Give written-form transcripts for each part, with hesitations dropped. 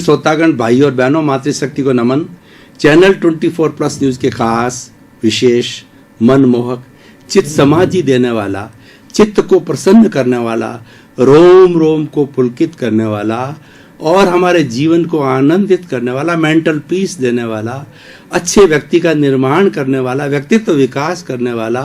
श्रोतागण, भाई और बहनों, मातृशक्ति को नमन। चैनल 24+ न्यूज के खास, विशेष, मनमोहक, चित्त समाधि देने वाला, चित्त को प्रसन्न करने वाला, रोम रोम को पुलकित करने वाला और हमारे जीवन को आनंदित करने वाला, मेंटल पीस देने वाला, अच्छे व्यक्ति का निर्माण करने वाला, व्यक्तित्व विकास करने वाला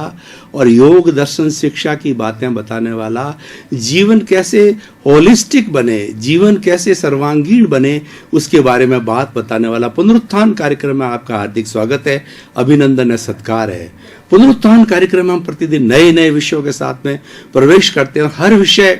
और योग दर्शन शिक्षा की बातें बताने वाला, जीवन कैसे होलिस्टिक बने, जीवन कैसे सर्वांगीण बने, उसके बारे में बात बताने वाला पुनरुत्थान कार्यक्रम में आपका हार्दिक स्वागत है, अभिनंदन है, सत्कार है। पुनरुत्थान कार्यक्रम में हम प्रतिदिन नए नए विषयों के साथ में प्रवेश करते हैं। हर विषय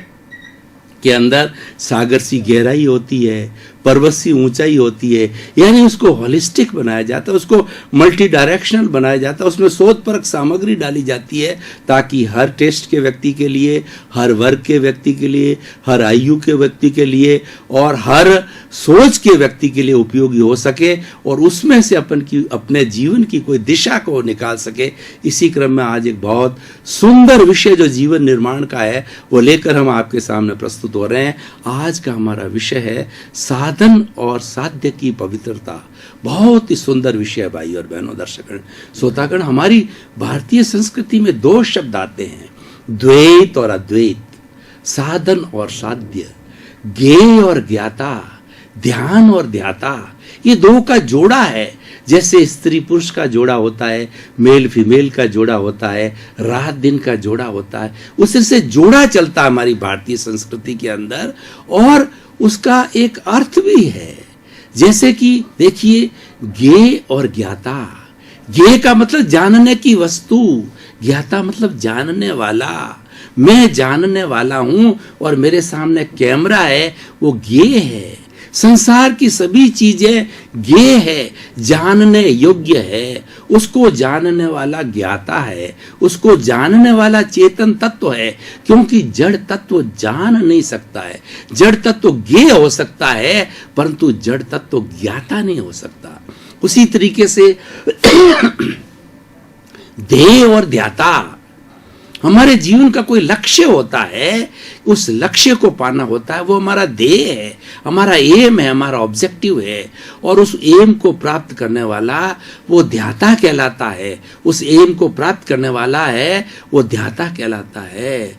के अंदर सागर सी गहराई होती है, पर्वत सी ऊंचाई होती है, यानी उसको होलिस्टिक बनाया जाता है, उसको मल्टी डायरेक्शनल बनाया जाता है, उसमें शोधपरक सामग्री डाली जाती है ताकि हर टेस्ट के व्यक्ति के लिए, हर वर्ग के व्यक्ति के लिए, हर आयु के व्यक्ति के लिए और हर सोच के व्यक्ति के लिए उपयोगी हो सके और उसमें से अपने जीवन की कोई दिशा को निकाल सके। इसी क्रम में आज एक बहुत सुंदर विषय जो जीवन निर्माण का है वो लेकर हम आपके सामने प्रस्तुत हो रहे हैं। आज का हमारा विषय है साधन और साध्य की पवित्रता। बहुत ही सुंदर विषय है भाई और बहनों, दर्शकगण, श्रोतागण। हमारी भारतीय संस्कृति में दो शब्द आते हैं, द्वैत और अद्वैत, साधन और साध्य, ज्ञेय और ज्ञाता, ध्यान और ध्याता। ये दो का जोड़ा है। जैसे स्त्री पुरुष का जोड़ा होता है, मेल फीमेल का जोड़ा होता है, रात दिन का जोड़ा होता है, उससे से जोड़ा चलता है हमारी भारतीय संस्कृति के अंदर और उसका एक अर्थ भी है। जैसे कि देखिए, ज्ञेय और ज्ञाता। ज्ञेय का मतलब जानने की वस्तु, ज्ञाता मतलब जानने वाला। मैं जानने वाला हूं और मेरे सामने कैमरा है, वो ज्ञेय है। संसार की सभी चीजें ज्ञेय है, जानने योग्य है। उसको जानने वाला ज्ञाता है, उसको जानने वाला चेतन तत्व है, क्योंकि जड़ तत्व जान नहीं सकता है। जड़ तत्व ज्ञेय हो सकता है परंतु जड़ तत्व ज्ञाता नहीं हो सकता। उसी तरीके से ध्येय और ध्याता, हमारे जीवन का कोई लक्ष्य होता है, उस लक्ष्य को पाना होता है, वो हमारा ध्येय है, हमारा एम है, हमारा ऑब्जेक्टिव है और उस एम को प्राप्त करने वाला वो ध्याता कहलाता है। उस एम को प्राप्त करने वाला है वो ध्याता कहलाता है।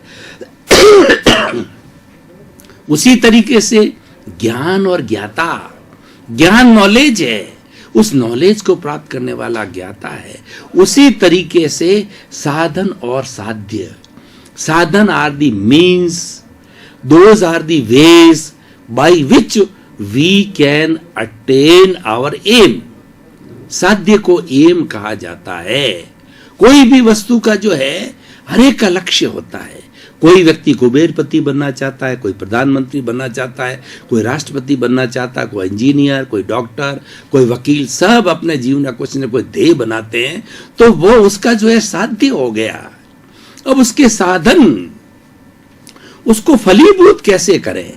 उसी तरीके से ज्ञान और ज्ञाता, ज्ञान नॉलेज है, उस नॉलेज को प्राप्त करने वाला ज्ञाता है। उसी तरीके से साधन और साध्य, साधन are the means, those are the ways by which we can attain our aim. साध्य को एम कहा जाता है। कोई भी वस्तु का जो है हर एक का लक्ष्य होता है। कोई व्यक्ति कुबेरपति बनना चाहता है, कोई प्रधानमंत्री बनना चाहता है, कोई राष्ट्रपति बनना चाहता है, कोई इंजीनियर, कोई डॉक्टर, कोई वकील, सब अपने जीवन का कुछ न कोई ध्येय बनाते हैं, तो वो उसका जो है साध्य हो गया। अब उसके साधन, उसको फलीभूत कैसे करें,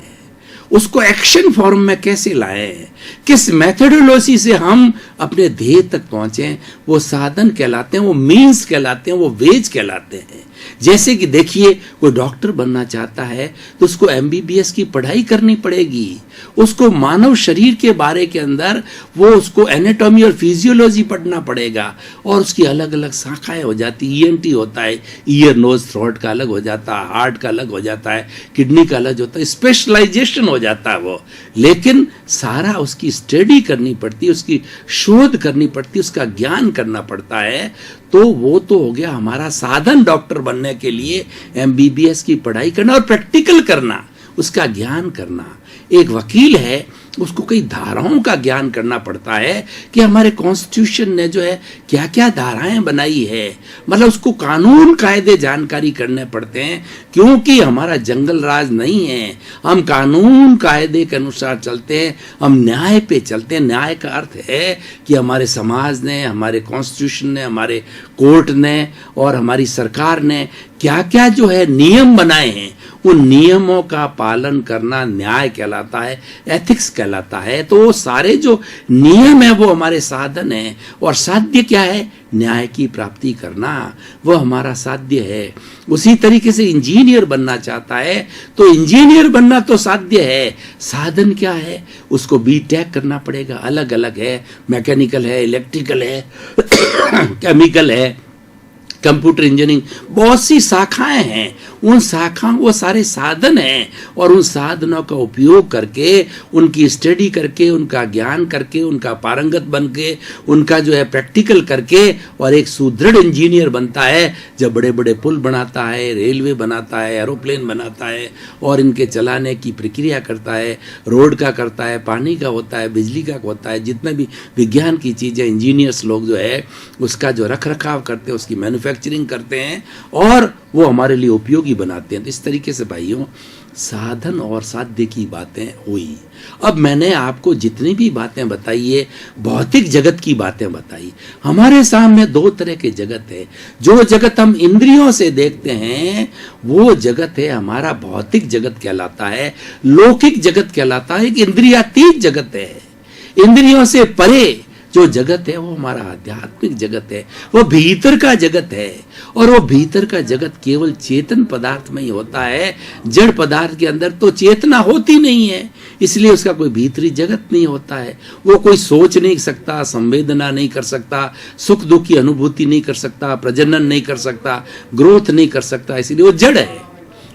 उसको एक्शन फॉर्म में कैसे लाएं, किस मेथोडोलॉजी से हम अपने ध्येय तक पहुंचे, वो साधन कहलाते हैं, वो मीन्स कहलाते हैं, वो वेज कहलाते हैं। जैसे कि देखिए, कोई डॉक्टर बनना चाहता है तो उसको एमबीबीएस की पढ़ाई करनी पड़ेगी, उसको मानव शरीर के बारे के अंदर वो उसको एनाटॉमी और फिजियोलॉजी पढ़ना पड़ेगा और उसकी अलग अलग शाखाएं हो जाती। ईएनटी होता है, ईयर नोज थ्रोट का अलग हो जाता है, हार्ट का अलग हो जाता है, किडनी का अलग होता है, स्पेशलाइजेशन हो जाता है वो। लेकिन सारा उसकी स्टडी करनी पड़ती है, उसकी शोध करनी पड़ती है, उसका ज्ञान करना पड़ता है। तो वो तो हो गया हमारा साधन डॉक्टर बनने के लिए, एमबीबीएस की पढ़ाई करना और प्रैक्टिकल करना, उसका ज्ञान करना। एक वकील है, उसको कई धाराओं का ज्ञान करना पड़ता है कि हमारे कॉन्स्टिट्यूशन ने जो है क्या क्या धाराएं बनाई है, मतलब उसको कानून कायदे जानकारी करने पड़ते हैं, क्योंकि हमारा जंगल राज नहीं है। हम कानून कायदे के अनुसार चलते हैं, हम न्याय पे चलते हैं। न्याय का अर्थ है कि हमारे समाज ने, हमारे कॉन्स्टिट्यूशन ने, हमारे कोर्ट ने और हमारी सरकार ने क्या क्या जो है नियम बनाए हैं, उन नियमों का पालन करना न्याय कहलाता है, एथिक्स कहलाता है। तो वो सारे जो नियम है वो हमारे साधन है, और साध्य क्या है? न्याय की प्राप्ति करना, वो हमारा साध्य है। उसी तरीके से इंजीनियर बनना चाहता है तो इंजीनियर बनना तो साध्य है, साधन क्या है? उसको बीटेक करना पड़ेगा, अलग अलग है, मैकेनिकल है, इलेक्ट्रिकल है, केमिकल है, कंप्यूटर इंजीनियरिंग, बहुत सी शाखाएं हैं। उन शाखाओं वो सारे साधन हैं, और उन साधनों का उपयोग करके, उनकी स्टडी करके, उनका ज्ञान करके, उनका पारंगत बन के, उनका जो है प्रैक्टिकल करके, और एक सुदृढ़ इंजीनियर बनता है। जब बड़े बड़े पुल बनाता है, रेलवे बनाता है, एरोप्लेन बनाता है, और इनके चलाने की प्रक्रिया करता है, रोड का करता है, पानी का होता है, बिजली का होता है, जितना भी विज्ञान की चीज़ें इंजीनियर्स लोग जो है उसका जो रख रखाव करते हैं, उसकी मैन्युफैक्चरिंग करते हैं, और वो हमारे लिए उपयोगी बनाते हैं। तो इस तरीके से भाइयों, साधन और साध्य की बातें हुई। अब मैंने आपको जितनी भी बातें बताई है, भौतिक जगत की बातें बताई। हमारे सामने दो तरह के जगत है। जो जगत हम इंद्रियों से देखते हैं वो जगत है हमारा भौतिक जगत कहलाता है, लौकिक जगत कहलाता है, कि इंद्रियातीत जगत है। इंद्रियों से परे जो जगत है वो हमारा आध्यात्मिक जगत है, वो भीतर का जगत है। और वो भीतर का जगत केवल चेतन पदार्थ में ही होता है। जड़ पदार्थ के अंदर तो चेतना होती नहीं है, इसलिए उसका कोई भीतरी जगत नहीं होता है। वो कोई सोच नहीं सकता, संवेदना नहीं कर सकता, सुख दुख की अनुभूति नहीं कर सकता, प्रजनन नहीं कर सकता, ग्रोथ नहीं कर सकता, इसलिए वो जड़ है।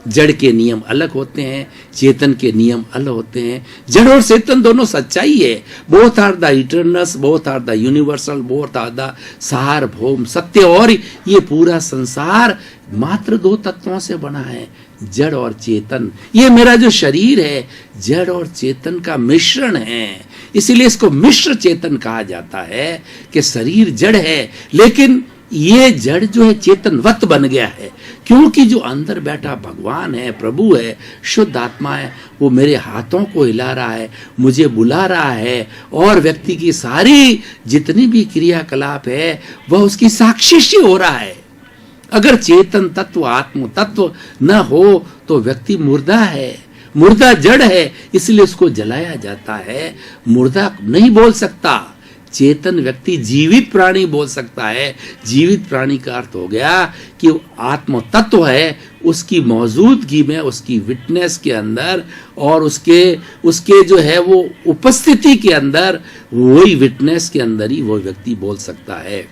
जड़ के नियम अलग होते हैं, चेतन के नियम अलग होते हैं। जड़ और चेतन दोनों सच्चाई है। Both are the eternals, both are the universal, both are the सार्वभौम सत्य। और ये पूरा संसार मात्र दो तत्वों से बना है, जड़ और चेतन। ये मेरा जो शरीर है जड़ और चेतन का मिश्रण है, इसीलिए इसको मिश्र चेतन कहा जाता है। कि शरीर जड़ है लेकिन ये जड़ जो है चेतनवत बन गया है, क्योंकि जो अंदर बैठा भगवान है, प्रभु है, शुद्ध आत्मा है, वो मेरे हाथों को हिला रहा है, मुझे बुला रहा है, और व्यक्ति की सारी जितनी भी क्रियाकलाप है वह उसकी साक्षी से हो रहा है। अगर चेतन तत्व, आत्म तत्व न हो तो व्यक्ति मुर्दा है, मुर्दा जड़ है, इसलिए उसको जलाया जाता है। मुर्दा नहीं बोल सकता, चेतन व्यक्ति जीवित प्राणी बोल सकता है। जीवित प्राणी का अर्थ हो गया कि आत्म तत्व है, उसकी मौजूदगी में, उसकी विटनेस के अंदर, और उसके जो है वो उपस्थिति के अंदर, वही विटनेस के अंदर ही वो व्यक्ति बोल सकता है।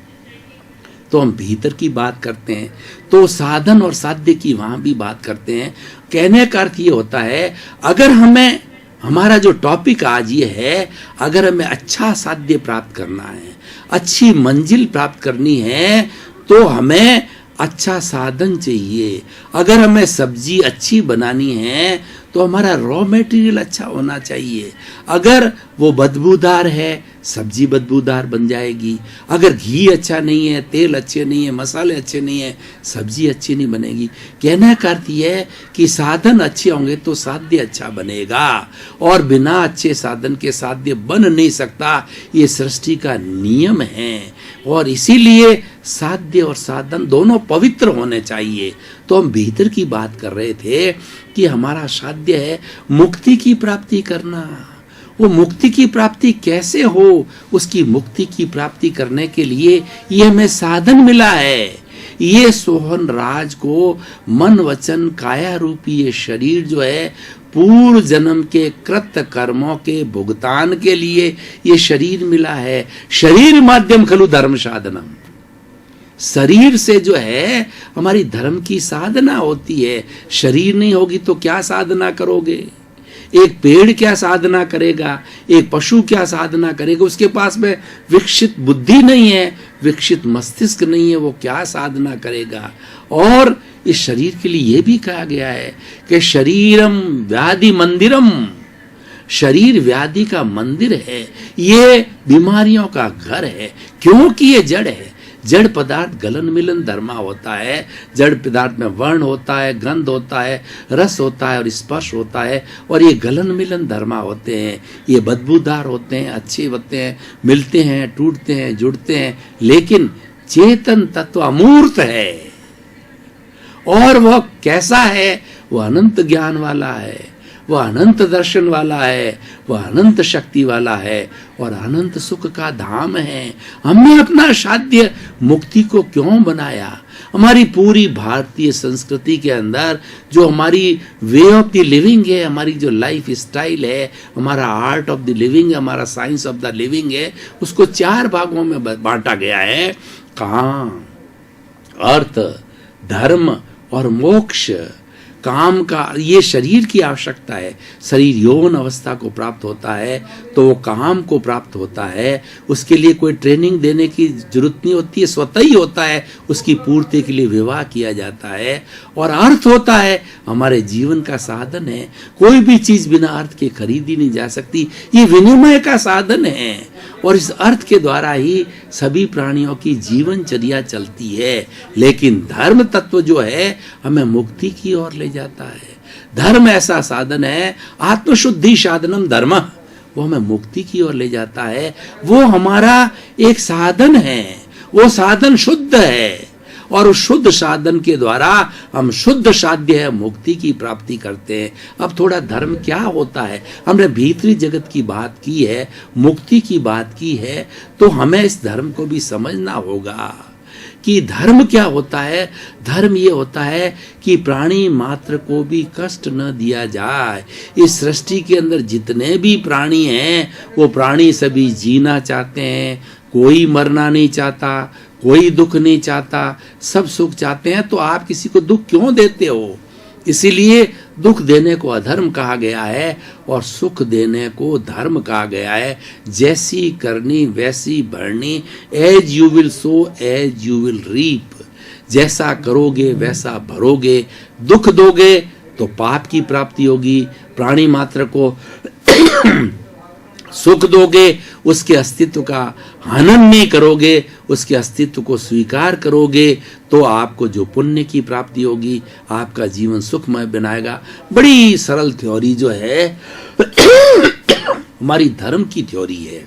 तो हम भीतर की बात करते हैं, तो साधन और साध्य की वहां भी बात करते हैं। कहने का अर्थ ये होता है, अगर हमें, हमारा जो टॉपिक आज ये है, अगर हमें अच्छा साध्य प्राप्त करना है, अच्छी मंजिल प्राप्त करनी है, तो हमें अच्छा साधन चाहिए। अगर हमें सब्जी अच्छी बनानी है तो हमारा रॉ मटेरियल अच्छा होना चाहिए। अगर वो बदबूदार है, सब्जी बदबूदार बन जाएगी। अगर घी अच्छा नहीं है, तेल अच्छे नहीं है, मसाले अच्छे नहीं है, सब्जी अच्छी नहीं बनेगी। कहने का अर्थ यह है कि साधन अच्छे होंगे तो साध्य अच्छा बनेगा, और बिना अच्छे साधन के साध्य बन नहीं सकता। ये सृष्टि का नियम है, और इसीलिए साध्य और साधन दोनों पवित्र होने चाहिए। तो हम भीतर की बात कर रहे थे कि हमारा साध्य है मुक्ति की प्राप्ति करना। वो मुक्ति की प्राप्ति कैसे हो, उसकी मुक्ति की प्राप्ति करने के लिए ये हमें साधन मिला है। ये सोहन राज को मन वचन काया रूपी ये शरीर जो है, पूर्व जन्म के कृत कर्मों के भुगतान के लिए ये शरीर मिला है। शरीर माध्यम खलु धर्म साधनम। शरीर से जो है हमारी धर्म की साधना होती है। शरीर नहीं होगी तो क्या साधना करोगे? एक पेड़ क्या साधना करेगा, एक पशु क्या साधना करेगा? उसके पास में विकसित बुद्धि नहीं है, विकसित मस्तिष्क नहीं है, वो क्या साधना करेगा? और इस शरीर के लिए यह भी कहा गया है कि शरीरम व्याधि मंदिरम, शरीर व्याधि का मंदिर है, ये बीमारियों का घर है, क्योंकि ये जड़ है। जड़ पदार्थ गलन मिलन धर्मा होता है। जड़ पदार्थ में वर्ण होता है, गंध होता है, रस होता है और स्पर्श होता है, और ये गलन मिलन धर्मा होते हैं। ये बदबूदार होते हैं, अच्छे होते हैं, मिलते हैं, टूटते हैं, जुड़ते हैं, लेकिन चेतन तत्व अमूर्त है। और वह कैसा है? वह अनंत ज्ञान वाला है, वह अनंत दर्शन वाला है, वह अनंत शक्ति वाला है और अनंत सुख का धाम है। हमने अपना साध्य मुक्ति को क्यों बनाया? हमारी पूरी भारतीय संस्कृति के अंदर जो हमारी वे ऑफ द लिविंग है, हमारी जो लाइफ स्टाइल है, हमारा आर्ट ऑफ द लिविंग है, हमारा साइंस ऑफ द लिविंग है, उसको 4 भागों में बांटा गया है। काम, अर्थ, धर्म और मोक्ष। काम का ये शरीर की आवश्यकता है, शरीर यौन अवस्था को प्राप्त होता है तो वो काम को प्राप्त होता है, उसके लिए कोई ट्रेनिंग देने की जरूरत नहीं होती है, स्वतः ही होता है, उसकी पूर्ति के लिए विवाह किया जाता है। और अर्थ होता है हमारे जीवन का साधन है, कोई भी चीज बिना अर्थ के खरीदी नहीं जा सकती, ये विनिमय का साधन है और इस अर्थ के द्वारा ही सभी प्राणियों की जीवनचर्या चलती है। लेकिन धर्म तत्व जो है हमें मुक्ति की ओर ले जाता है। धर्म ऐसा साधन है, आत्मशुद्धि साधनम धर्म, वो हमें मुक्ति की ओर ले जाता है। वो हमारा एक साधन है, वो साधन शुद्ध है और उस शुद्ध साधन के द्वारा हम शुद्ध साध्य है मुक्ति की प्राप्ति करते हैं। अब थोड़ा धर्म क्या होता है, हमने भीतरी जगत की बात की है, मुक्ति की बात की है, तो हमें इस धर्म को भी समझना होगा कि धर्म क्या होता है। धर्म ये होता है कि प्राणी मात्र को भी कष्ट न दिया जाए। इस सृष्टि के अंदर जितने भी प्राणी हैं वो प्राणी सभी जीना चाहते हैं, कोई मरना नहीं चाहता, कोई दुख नहीं चाहता, सब सुख चाहते हैं। तो आप किसी को दुख क्यों देते हो? इसीलिए दुख देने को अधर्म कहा गया है और सुख देने को धर्म कहा गया है। जैसी करनी वैसी भरनी, as you will sow as you will reap. जैसा करोगे वैसा भरोगे। दुख दोगे तो पाप की प्राप्ति होगी, प्राणी मात्र को सुख दोगे, उसके अस्तित्व का हनन नहीं करोगे, उसके अस्तित्व को स्वीकार करोगे तो आपको जो पुण्य की प्राप्ति होगी, आपका जीवन सुखमय बनाएगा। बड़ी सरल थ्योरी जो है हमारी धर्म की थ्योरी है।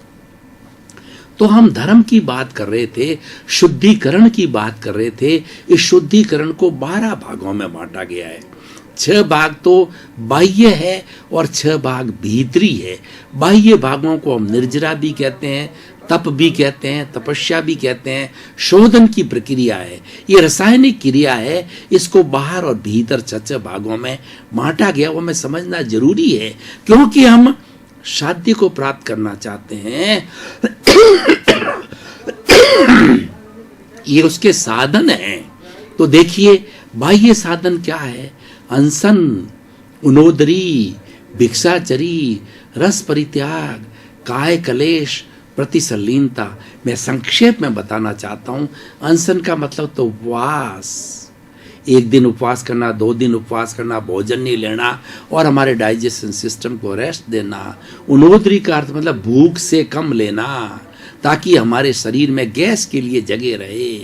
तो हम धर्म की बात कर रहे थे, शुद्धिकरण की बात कर रहे थे। इस शुद्धिकरण को 12 भागों में बांटा गया है। 6 भाग तो बाह्य है और 6 भाग भीतरी है। बाह्य भागों को हम निर्जरा भी कहते हैं, तप भी कहते हैं, तपस्या भी कहते हैं। शोधन की प्रक्रिया है, ये रासायनिक क्रिया है। इसको बाहर और भीतर 6 भागों में बांटा गया, वो हमें समझना जरूरी है क्योंकि हम शांति को प्राप्त करना चाहते हैं। ये उसके साधन हैं। तो देखिए बाह्य साधन क्या है? अनशन, उनोदरी, भिक्षाचरी, रस परित्याग, काय कलेश, प्रतिसलीनता। मैं संक्षेप में बताना चाहता हूं। अनशन का मतलब तो उपवास, 1 दिन उपवास करना, 2 दिन उपवास करना, भोजन नहीं लेना और हमारे डाइजेशन सिस्टम को रेस्ट देना। उनोदरी का अर्थ मतलब भूख से कम लेना ताकि हमारे शरीर में गैस के लिए जगह रहे।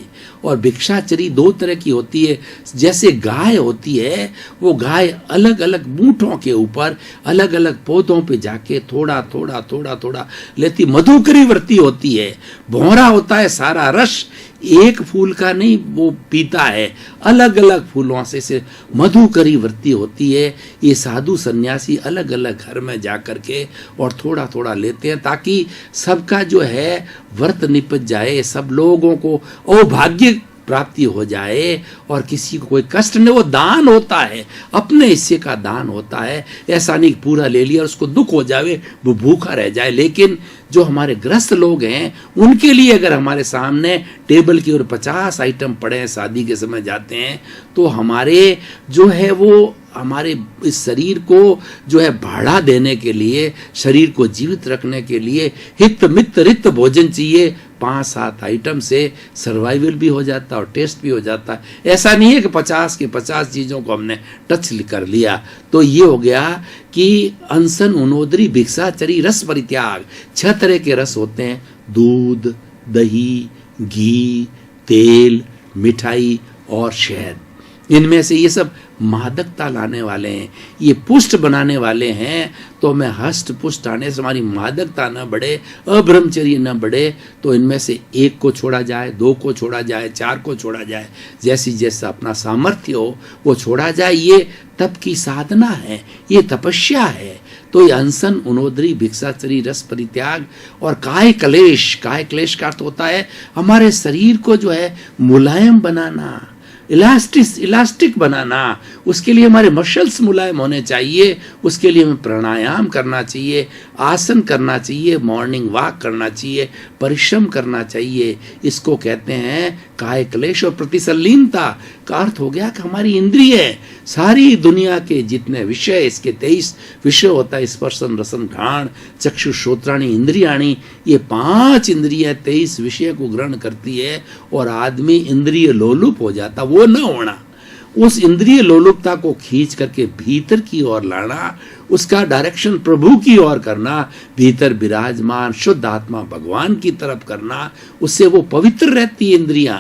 और भिक्षाचरी 2 तरह की होती है। जैसे गाय होती है, वो गाय अलग अलग बूटों के ऊपर अलग अलग पौधों पे जाके थोड़ा थोड़ा थोड़ा थोड़ा लेती, मधुकरी व्रती होती है। भौरा होता है सारा रस एक फूल का नहीं वो पीता है, अलग अलग फूलों से मधुकरी वृत्ति होती है। ये साधु सन्यासी अलग अलग घर में जा कर के और थोड़ा थोड़ा लेते हैं ताकि सबका जो है व्रत निपट जाए, सब लोगों को औभाग्य प्राप्ति हो जाए और किसी को कोई कष्ट नहीं। वो दान होता है, अपने हिस्से का दान होता है। ऐसा नहीं पूरा ले लिया और उसको दुख हो जाए, वो भूखा रह जाए। लेकिन जो हमारे ग्रस्त लोग हैं उनके लिए अगर हमारे सामने टेबल की ओर 50 आइटम पड़े हैं, शादी के समय जाते हैं, तो हमारे जो है वो हमारे इस शरीर को जो है भाड़ा देने के लिए, शरीर को जीवित रखने के लिए हित मित रित भोजन चाहिए। 5-7 आइटम से सर्वाइवल भी हो जाता है और टेस्ट भी हो जाता है। ऐसा नहीं है कि 50 के 50 चीज़ों को हमने टच कर लिया। तो ये हो गया कि अनशन, उनोदरी, भिक्षाचरी, रस परित्याग। 6 तरह के रस होते हैं, दूध, दही, घी, तेल, मिठाई और शहद। इनमें से ये सब मादकता लाने वाले हैं, ये पुष्ट बनाने वाले हैं। तो मैं हष्ट पुष्ट आने से हमारी मादकता न बढ़े, अब्रह्मचर्य न बढ़े, तो इनमें से एक को छोड़ा जाए, दो को छोड़ा जाए, चार को छोड़ा जाए, जैसी जैसा अपना सामर्थ्य हो वो छोड़ा जाए। ये तप की साधना है, ये तपस्या है। तो ये अनशन, उनोदरी, भिक्षाचरी, रस परित्याग और काय क्लेश का अर्थ होता है हमारे शरीर को जो है मुलायम बनाना, इलास्टिक बनाना। उसके लिए हमारे मसल्स मुलायम होने चाहिए, उसके लिए हमें प्राणायाम करना चाहिए, आसन करना चाहिए, मॉर्निंग वॉक करना चाहिए, परिश्रम करना चाहिए। इसको कहते हैं काय क्लेश। और प्रतिसल्लीनता का अर्थ हो गया कि हमारी इंद्रिय, सारी दुनिया के जितने विषय, इसके 23 विषय होता है, स्पर्शन रसन घ्राण चक्षु श्रोत्राणी इंद्रियाणी, ये 5 इंद्रियां 23 विषय को ग्रहण करती है और आदमी इंद्रिय लोलुप हो जाता। वो न होना, उस इंद्रिय लोलुपता को खींच करके भीतर की ओर लाना, उसका डायरेक्शन प्रभु की ओर करना, भीतर विराजमान शुद्ध आत्मा भगवान की तरफ करना। उससे वो पवित्र रहती है इंद्रियां,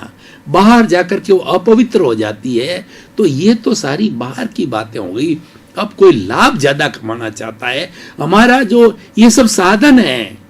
बाहर जाकर के वो अपवित्र हो जाती है। तो ये तो सारी बाहर की बातें हो गई। अब कोई लाभ ज्यादा कमाना चाहता है, हमारा जो ये सब साधन है,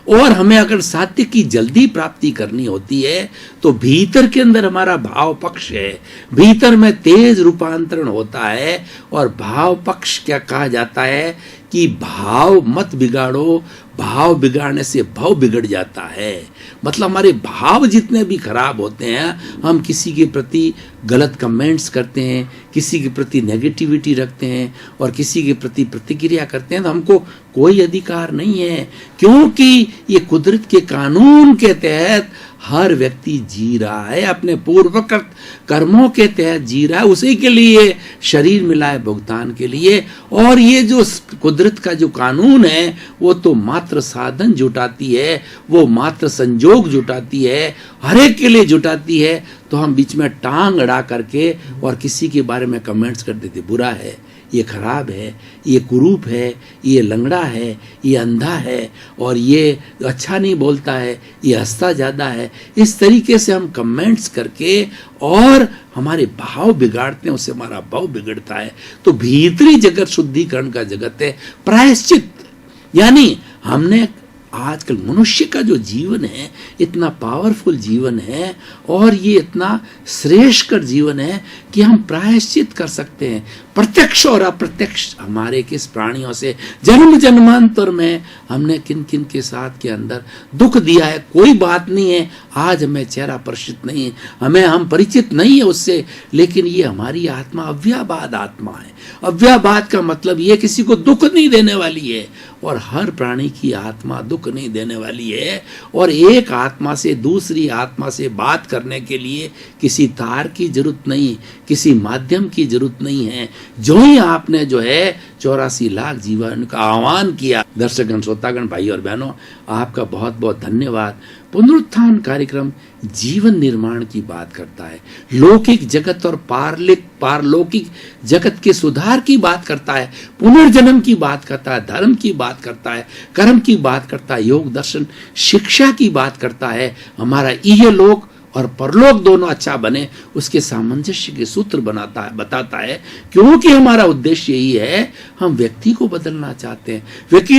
और हमें अगर सात्य की जल्दी प्राप्ति करनी होती है तो भीतर के अंदर हमारा भाव पक्ष है, भीतर में तेज रूपांतरण होता है। और भाव पक्ष क्या कहा जाता है कि भाव मत बिगाड़ो, भाव बिगाड़ने से भाव बिगड़ जाता है। मतलब हमारे भाव जितने भी खराब होते हैं, हम किसी के प्रति गलत कमेंट्स करते हैं, किसी के प्रति नेगेटिविटी रखते हैं और किसी के प्रति प्रतिक्रिया करते हैं, तो हमको कोई अधिकार नहीं है, क्योंकि ये कुदरत के कानून के तहत हर व्यक्ति जी रहा है, अपने पूर्वकृत कर्मों के तहत जी रहा है, उसी के लिए शरीर मिला है भुगतान के लिए। और ये जो कुदरत का जो कानून है वो तो मात्र साधन जुटाती है, वो मात्र संजोग जुटाती है, हर एक के लिए जुटाती है। तो हम बीच में टांग अड़ा करके और किसी के बारे में कमेंट्स कर देते, बुरा है, ये खराब है, ये कुरूप है, ये लंगड़ा है, ये अंधा है, और ये अच्छा नहीं बोलता है, ये हंसता ज़्यादा है। इस तरीके से हम कमेंट्स करके और हमारे भाव बिगाड़ते हैं, उससे हमारा भाव बिगड़ता है। तो भीतरी जगत शुद्धिकरण का जगत है प्रायश्चित। यानी हमने आजकल मनुष्य का जो जीवन है इतना पावरफुल जीवन है और ये इतना श्रेष्ठकर जीवन है कि हम प्रायश्चित कर सकते हैं, प्रत्यक्ष और अप्रत्यक्ष। हमारे किस प्राणियों से जन्म जन्मांतर में हमने किन किन के साथ के अंदर दुख दिया है, कोई बात नहीं है, आज हमें चेहरा परिचित नहीं है, हम परिचित नहीं है उससे, लेकिन ये हमारी आत्मा अव्याबाद आत्मा है। अव्याबाद का मतलब ये किसी को दुख नहीं देने वाली है, और हर प्राणी की आत्मा दुख नहीं देने वाली है। और एक आत्मा से दूसरी आत्मा से बात करने के लिए किसी तार की जरूरत नहीं, किसी माध्यम की जरूरत नहीं है। जो ही आपने जो है 84 लाख जीवन का आह्वान किया। दर्शकगण, श्रोतागण, भाई और बहनों, आपका बहुत बहुत धन्यवाद। पुनरुत्थान कार्यक्रम जीवन निर्माण की बात करता है, लौकिक जगत और पारलौकिक जगत के सुधार की बात करता है, पुनर्जन्म की बात करता है, धर्म की बात करता है, कर्म की बात करता है, योग दर्शन शिक्षा की बात करता है। हमारा इहलोक और परलोक दोनों अच्छा बने, उसके सामंजस्य के सूत्र बताता है। क्योंकि हमारा उद्देश्य यही है, हम व्यक्ति को बदलना चाहते हैं,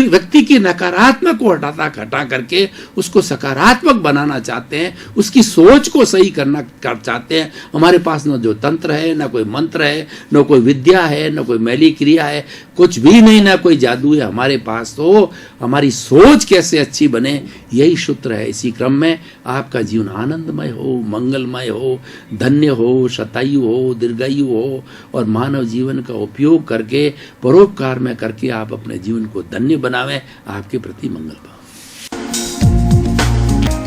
व्यक्ति की नकारात्मक को हटा करके उसको सकारात्मक बनाना चाहते हैं, उसकी सोच को सही करना चाहते हैं। हमारे पास न जो तंत्र है, न कोई मंत्र है, न कोई विद्या है, न कोई मैली क्रिया है, कुछ भी नहीं, ना कोई जादू है। हमारे पास तो हमारी सोच कैसे अच्छी बने, यही सूत्र है। इसी क्रम में आपका जीवन आनंदमय हो, मंगलमय हो, धन्य हो, शतायु हो, दीर्घायु हो, और मानव जीवन का उपयोग करके परोपकार में करके आप अपने जीवन को धन्य बनावें। आपके प्रति मंगल भाव।